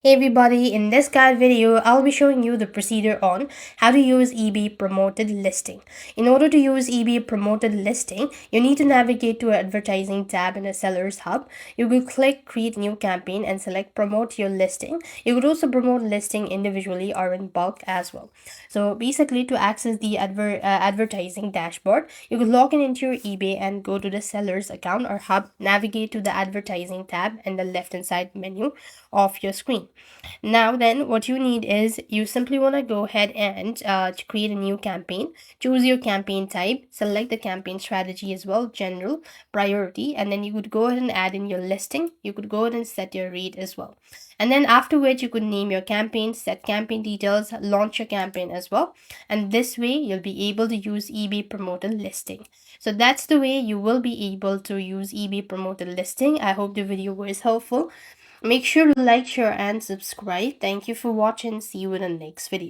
Hey everybody, in this guide video, I'll be showing you the procedure on how to use eBay promoted listing. In order to use eBay promoted listing, you need to navigate to an advertising tab in a seller's hub. You will click create new campaign and select promote your listing. You could also promote listing individually or in bulk as well. So basically to access the advertising dashboard, you could log in into your eBay and go to the seller's account or hub, navigate to the advertising tab in the left hand side menu of your screen. Now then, what you need is you simply want to go ahead and to create a new campaign. Choose your campaign type, select the campaign strategy as well, general, priority, and then you could go ahead and add in your listing. You could go ahead and set your rate as well. And then after which you could name your campaign, set campaign details, launch your campaign as well. And this way you'll be able to use eBay promoted listing. So that's the way you will be able to use eBay promoted listing. I hope the video was helpful. Make sure to like, share, and subscribe. Thank you for watching. See you in the next video.